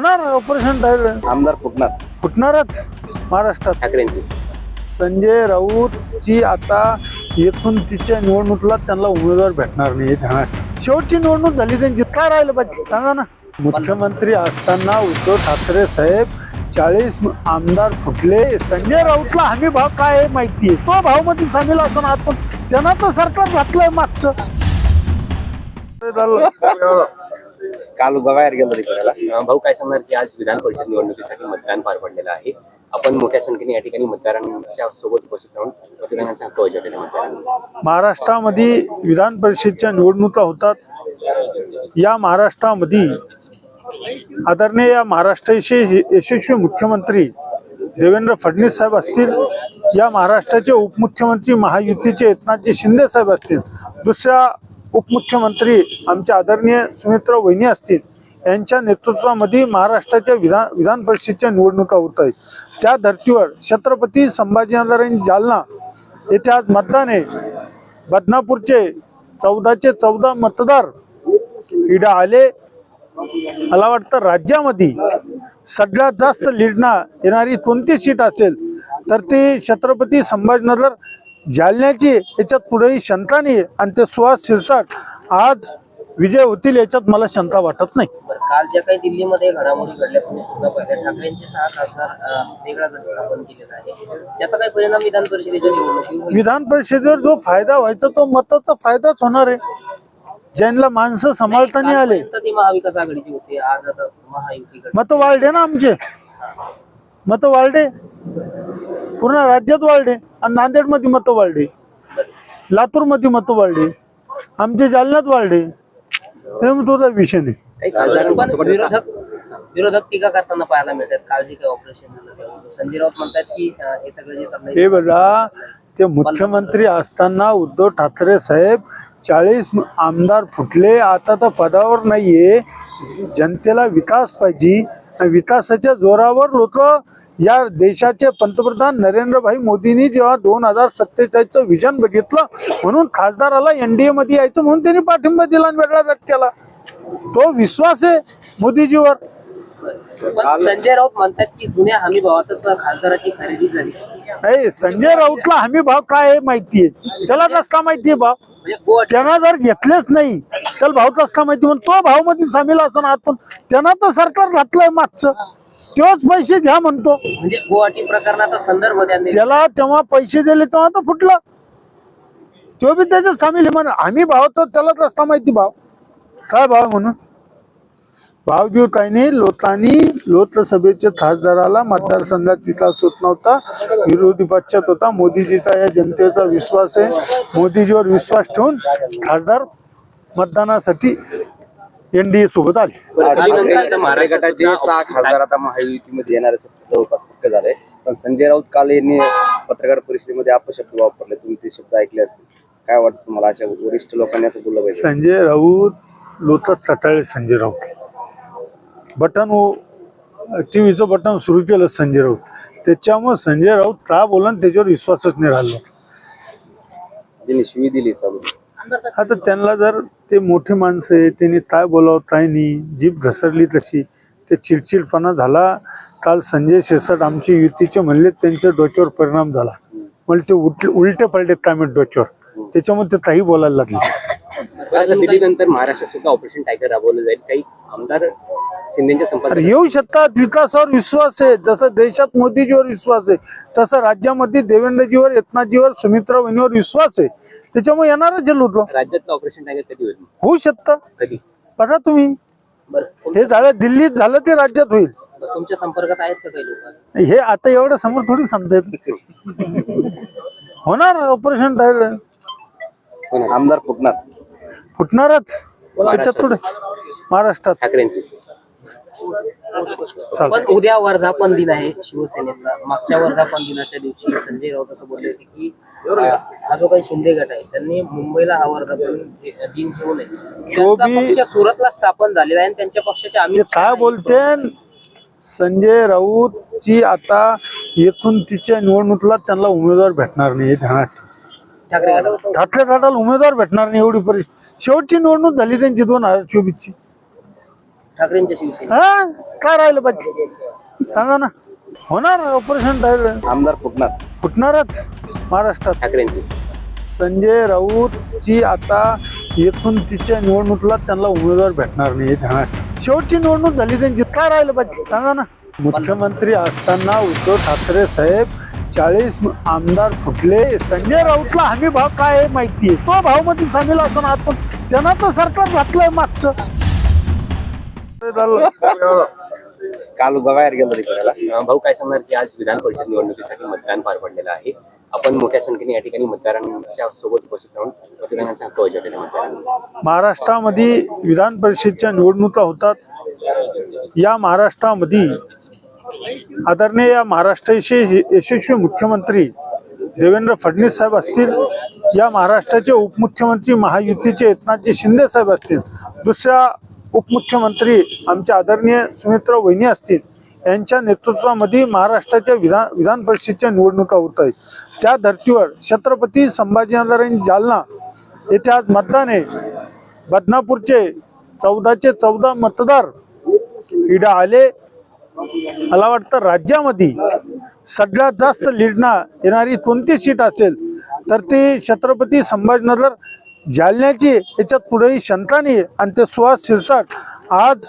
होणार operation tiger आमदार फुटणारच महाराष्ट्रात. ठाकरेंची संजय राऊतची आता 29च्या निवडणुकीला त्यांना उमेदवार भेटणार नाही. ध्यानात शेवटची निवडणूक झाली त्यांची, काय राहिलं पाहिजे सांगा ना. मुख्यमंत्री असताना उद्धव ठाकरे साहेब 40 आमदार फुटले. संजय राऊतला हमी भाव काय आहे माहितीये, तो भाव मध्ये सामील असताना आपण त्यांना तर सरकार घातलंय मागचं. काल बाहेर गेलो तिकडे भाऊ काय सांगणार की आज विधान परिषद निवडणुकीसाठी मतदान पार पडलेलं आहे. आपण मोठ्या संख्येने या ठिकाणी मतदारांच्या सोबत उपस्थित राहून मतदानाचा हक्क बजावलेला मतदारांना. महाराष्ट्रामध्ये विधान परिषदच्या निवडणुका होतात. या महाराष्ट्रामध्ये आदरणीय या महाराष्ट्राचे यशस्वी मुख्यमंत्री देवेंद्र फडणवीस साहेब असतील, या महाराष्ट्राचे उपमुख्यमंत्री महायुतीचे एकनाथजी शिंदे साहेब असतील, दुसऱ्या उपमुख्यमंत्री आमच्या आदरणीय सुमित्रा वहिनी असतील, यांच्या नेतृत्वामध्ये महाराष्ट्राच्या विधान परिषदेच्या निवडणुका होत आहेत. त्या धर्तीवर छत्रपती संभाजीनगर आणि जालना येथे आज मतदान आहे. बदनापूरचे 14चे 14 मतदार इकडे आले. मला वाटतं राज्यामध्ये सगळ्यात जास्त लीडना येणारी कोणती सीट असेल तर ती छत्रपती संभाजीनगर जालन्याची. याच्यात पुढेही शंका नाही आणि ते सुहास शिरसाट आज विजय होतील याच्यात मला शंका वाटत नाही. काल ज्या काही दिल्लीमध्ये घडामोडी घडल्या तुम्ही सुद्धा पाहिल्या, ठाकरेंचे 6 खासदार वेगळा गट स्थापन केलेला आहे, त्याचा काही परिणाम विधान परिषदेच्या निवडणुकीवर? विधान परिषदेवर जो फायदा व्हायचा तो मताचा फायदाच होणार आहे. ज्यांना माणसं सांभाळता नाही आले, ती महाविकास आघाडीची होती, आज आता महायुतीकडे मत वाढले ना आमचे, मत वाढले पूर्ण राज्यात वाढले. आणि नांदेड मध्ये मत वाढले, लातूर मध्ये मत वाढले, आमचे जालन्यात वाढले. तुझा विषय नाही. पण विरोधक टीका करताना पाहायला मिळतात. काल जे काही ऑपरेशन झालं संजय राऊत म्हणतात की हे सगळं जे चाललंय हे बघा, ते मुख्यमंत्री असताना उद्धव ठाकरे साहेब 40 आमदार फुटले. आता तर पदावर नाहीये. जनतेला विकास पाहिजे. विकासाच्या जोरावर लोक या देशाचे पंतप्रधान नरेंद्रभाई मोदींनी जेव्हा 2047चं विजन बघितलं म्हणून खासदाराला एनडीए मध्ये यायचं म्हणून त्यांनी पाठिंबा दिला आणि वेगळा गट केला. तो विश्वास आहे मोदीजीवर. पण संजय राऊत म्हणतात की जुन्या हमी भावातच खासदाराची खरेदी झाली. नाही, संजय राऊतला हमी भाव काय आहे माहितीये, त्याला कसला माहितीये भाव. त्यांना जर घेतलेच नाही तर भाव कसला माहिती, म्हणून तो भाव मध्ये सामील असं आपण त्यांना तर सरकार घातलंय मागचं, तोच पैसे घ्या म्हणतो. म्हणजे गुवाहाटी प्रकरणाचा संदर्भ त्याला तेव्हा पैसे दिले तेव्हा तो फुटला, तो बी त्याच्यात सामील आहे. म्हणून आम्ही भावाचा त्याला कसला माहिती भाव काय भाव म्हणून. भाव घेऊ काही नाही. लोकसभेच्या खासदाराला मतदारसंघात विकास होत नव्हता, विरोधी पक्षात होता. मोदीजीचा या जनतेचा विश्वास आहे. मोदीजीवर विश्वास ठेवून खासदार मतदानासाठी एनडीए सोबत आले. महाराष्ट्राचे 6 खासदार आता महायुतीमध्ये येणाऱ्याचं जवळपास पक्क झालंय. पण संजय राऊत काल यांनी पत्रकार परिषदेमध्ये अपशब्द वापरले, तुम्ही ते शब्द ऐकले असतील. काय वाटतं तुम्हाला, अशा वरिष्ठ लोकांनी असं बोललं पाहिजे? संजय राऊत लोटत सटाळे. संजय राऊत बटन टीव्हीचं बटन सुरू केलं संजय राऊत, त्याच्यामुळे संजय राऊत का बोला त्याच्यावर विश्वासच नाही राहिला. त्यांनी शिवी दिली चालू. आता त्यांना जर ते मोठे माणसं आहे, त्यांनी काय बोलावं काय नाही, जीभ घसरली तशी ते चिडचिडपणा झाला. काल संजय शिरसाट आमचे युतीचे म्हणले, त्यांच्या डोक्यावर परिणाम झाला. म्हणजे ते उलटे पडले काय म्हणत डोक्यावर, त्याच्यामुळे ते काही बोलायला लागले. दिल्लीनंतर महाराष्ट्रात सुद्धा ऑपरेशन टायगर राबवलं जाईल. काही आमदार शिंदेच्या संपर्कात येऊ शकतात. विकासावर विश्वास आहे. जसं देशात मोदीजीवर विश्वास आहे तसं राज्यामध्ये देवेंद्रजीवर, एकनाथजीवर, सुमित्रा वहिनीवर विश्वास आहे. त्याच्यामुळे येणारच लुटलो. राज्यातलं ऑपरेशन टायगर कधी होईल? होऊ शकतं. कधी बघा तुम्ही, हे झालं दिल्लीत झालं ते राज्यात होईल. तुमच्या संपर्कात आहेत का काही लोक? हे आता एवढं समोर थोडी सांगता येत. होणार ऑपरेशन टायगर. आमदार फुटणारच त्याच्यात पुढे महाराष्ट्रात. ठाकरेंची पण उद्या वर्धापन दिन आहे शिवसेनेचा. मागच्या वर्धापन दिनाच्या दिवशी संजय राऊत असं बोलले होते की हा जो काही शिंदे गट आहे त्यांनी मुंबईला हा वर्धापन दिन घेऊ नये. त्यांचा पक्ष सुरतला स्थापन झालेला आहे आणि त्यांच्या पक्षाचे काय बोलते. संजय राऊतची आता 29च्या निवडणुकीला त्यांना उमेदवार भेटणार नाही. ध्यानात ठाकरे गटाला उमेदवार भेटणार नाही एवढी परिस्थिती. शेवटची निवडणूक झाली त्यांची 2024ची. ठाकरेंच्या शिवसेना हा काय राहिलं पाहिजे सांगा ना. होणार ऑपरेशन राहिलं आमदार फुटणार. फुटणारच महाराष्ट्रात. ठाकरेंची संजय राऊतची आता येथून तिच्या निवडणुकीला त्यांना उमेदवार भेटणार नाही हे ध्यानात. शेवटची निवडणूक झाली त्यांची काय राहिलं पाहिजे सांगा ना. मुख्यमंत्री असताना उद्धव ठाकरे साहेब 40 आमदार फुटले. संजय राऊतला हमी भाव काय आहे माहितीये. तो भाव मध्ये सामील असताना आपण त्यांना तर सरकार घातलंय मागचं. काल बाहेर गेलो तिकडे. भाऊ काय सांगणार की आज विधान परिषद निवडणुकीसाठी मतदान पार पडलेलं आहे. आपण मोठ्या संख्येने या ठिकाणी मतदारांच्या सोबत उपस्थित राहून मतदानाचा हक्क बजावलेला मतदारांनी. महाराष्ट्रामध्ये विधान परिषदच्या निवडणुका होतात. या महाराष्ट्रामध्ये आदरणीय या महाराष्ट्राचे यशस्वी मुख्यमंत्री देवेंद्र फडणवीस साहेब असतील, या महाराष्ट्राचे उपमुख्यमंत्री महायुतीचे एकनाथजी शिंदे साहेब असतील, दुसऱ्या उपमुख्यमंत्री आमच्या आदरणीय सुमित्रा वहिनी असतील, यांच्या नेतृत्वामध्ये महाराष्ट्राच्या विधान परिषदेच्या निवडणुका होत आहेत. त्या धर्तीवर छत्रपती संभाजीनगर आणि जालना येथे आज मतदान आहे. बदनापूरचे 14चे 14 मतदार इकडे आले. मला वाटतं राज्यामध्ये सगळ्यात जास्त लीडना येणारी कोणती सीट असेल तर ती छत्रपती संभाजीनगर जालन्याची. याच्यात पुढेही शंका नाही आणि ते सुहास शिरसाट आज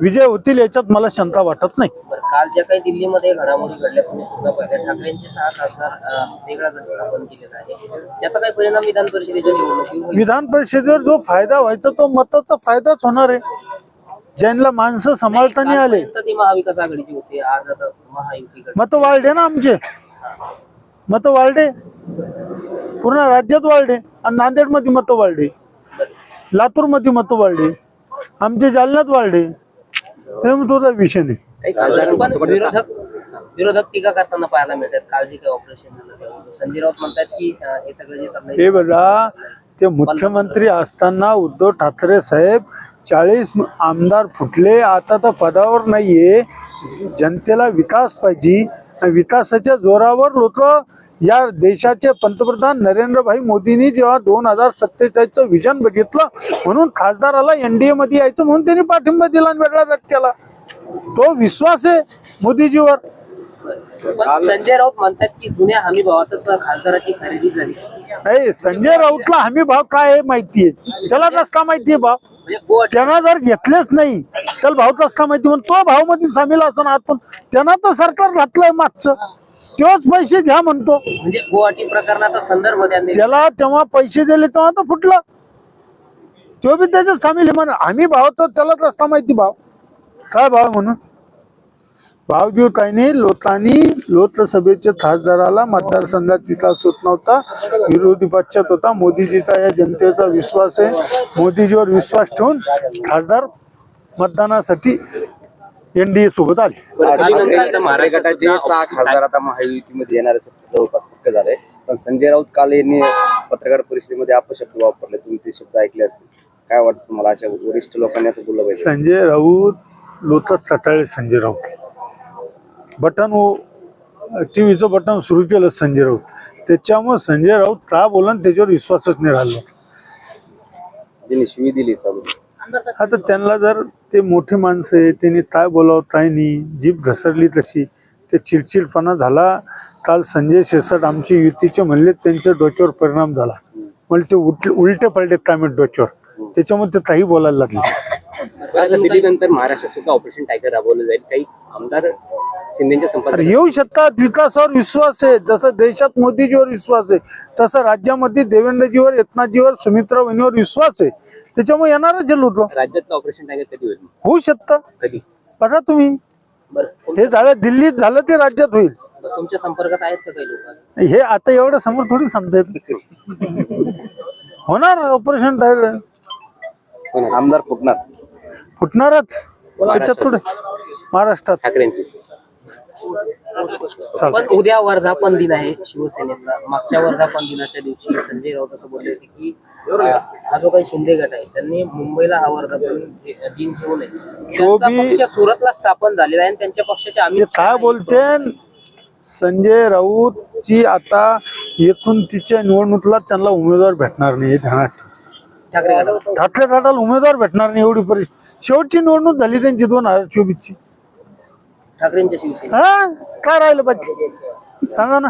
विजय होतील याच्यात मला शंका वाटत नाही. काल ज्या काही दिल्लीमध्ये घडामोडी घडल्या तुम्ही सुद्धा पाहिल्या. ठाकरेंचे 6 खासदार वेगळा गट स्थापन केलेला आहे. त्याचा काही परिणाम विधान परिषदेच्या निवडणुकीवर? विधान परिषदेवर जो फायदा व्हायचा तो मताचा फायदाच होणार आहे. ज्यांना माणसं सांभाळता नाही आले. ती महाविकास आघाडीची होती, आज आता महायुतीकडे. मत वाढले ना आमचे. मत वाढले पूर्ण राज्यात वाढले. आणि नांदेड मध्ये मत वाढले, लातूर मध्ये मत वाढले, आमचे जालन्यात वाढले. तुझा विषय नाही. पण विरोधक टीका करताना पाहायला मिळतात. काल जे काही ऑपरेशन झालं संजय राऊत म्हणतात की हे सगळं जे चाललंय हे बघा, ते मुख्यमंत्री असताना उद्धव ठाकरे साहेब 40 आमदार फुटले. आता तर पदावर नाहीये. जनतेला विकास पाहिजे. विकासाच्या जोरावर लोक या देशाचे पंतप्रधान नरेंद्रभाई मोदींनी जेव्हा 2047चं विजन बघितलं म्हणून खासदाराला एनडीए मध्ये यायचं म्हणून त्यांनी पाठिंबा दिला आणि वेगळा गट केला. तो विश्वास आहे मोदीजीवर. पण संजय राऊत म्हणतात की जुन्या हमी भावातच खासदाराची खरेदी झाली. नाही, संजय राऊतला हमी भाव काय आहे माहितीये. त्याला कसला माहितीये भाव. त्यांना जर घेतलेच नाही त्याला भाव कसला माहिती. म्हणून तो भाव मध्ये सामील असताना आपण त्यांना तर सरकार घातलंय मागचं. तोच पैसे घ्या म्हणतो. म्हणजे गुवाहाटी प्रकरणाचा संदर्भ द्या. त्याला तेव्हा पैसे दिले तेव्हा तो फुटला. तो बी त्याच्यात सामील आहे. म्हणून आम्ही भावाचा त्याला कसला माहिती भाव काय भाव म्हणून. भाव देऊ काही नाही. लोकसभेच्या खासदाराला मतदारसंघात विकास होत नव्हता. विरोधी पक्षात होता. मोदीजीचा या जनतेचा विश्वास आहे. मोदीजीवर विश्वास ठेवून खासदार मतदानासाठी एनडीए सोबत आले. महाराष्ट्र गटाचे 6 खासदार आता महायुतीमध्ये येणाऱ्याचं जवळपास पक्क झालंय. पण संजय राऊत काल यांनी पत्रकार परिषदेमध्ये अपशब्द वापरले. तुम्ही ते शब्द ऐकले असतील. काय वाटतं तुम्हाला अशा वरिष्ठ लोकांनी असं बोललं पाहिजे? संजय राऊत लोटत सटाळे. संजय राऊत बटन टीव्हीचं बटन सुरू केलं संजय राऊत. त्याच्यामुळे संजय राऊत का बोला त्याच्यावर विश्वासच नाही राहिला. त्यांनी शिवी दिली चालू. आता त्यांना जर ते मोठे माणसं आहे त्यांनी काय बोलावं काय नाही. जीभ घसरली तशी ते चिडचिडपणा झाला. काल संजय शिरसाट आमचे युतीचे म्हणले त्यांच्या डोक्यावर परिणाम झाला. म्हणजे ते उलटे पडले काय म्हणत डोक्यावर. त्याच्यामुळे ते काही बोलायला लागले. दिल्लीनंतर महाराष्ट्रात सुद्धा ऑपरेशन टायगर राबवलं जाईल. काही आमदार शिंदेच्या संपर्कात येऊ शकतात. विकासावर विश्वास आहे. जसं देशात मोदीजीवर विश्वास आहे तसं राज्यामध्ये देवेंद्रजीवर, एकनाथजीवर, सुमित्रा वहिनीवर विश्वास आहे. त्याच्यामुळे येणारच लुटलो. राज्यातलं ऑपरेशन टायगर कधी होईल? होऊ शकतं. कधी बघा तुम्ही. बरं, हे झालं दिल्लीत झालं ते राज्यात होईल. तुमच्या संपर्कात आहेत का काही लोक? हे आता एवढं समोर थोडी सांगता येत. होणार ऑपरेशन टायगर. आमदार फुटणार. फुटणारच. त्याच्यात पुढे महाराष्ट्रात ठाकरेंची. पण उद्या वर्धापन दिन आहे शिवसेनेचा. मागच्या वर्धापन दिनाच्या दिवशी संजय राऊत असं बोलले होते की हा जो काही शिंदे गट आहे त्यांनी मुंबईला हा वर्धापन दिन ठेवू नये. त्यांचा पक्ष सुरतला स्थापन झालेला आहे आणि त्यांच्या पक्षाचे आम्ही काय बोलते. संजय राऊतची आता येथून तिच्या निवडणुकीला त्यांना उमेदवार भेटणार नाही हे ध्यानात. ठाकरे गटाला ठाकरे गटाला उमेदवार भेटणार नाही एवढी परिस्थिती. शेवटची निवडणूक झाली त्यांची 2024ची. ठाकरेंच्या शिवसेना हा काय राहिलं पाहिजे सांगा ना.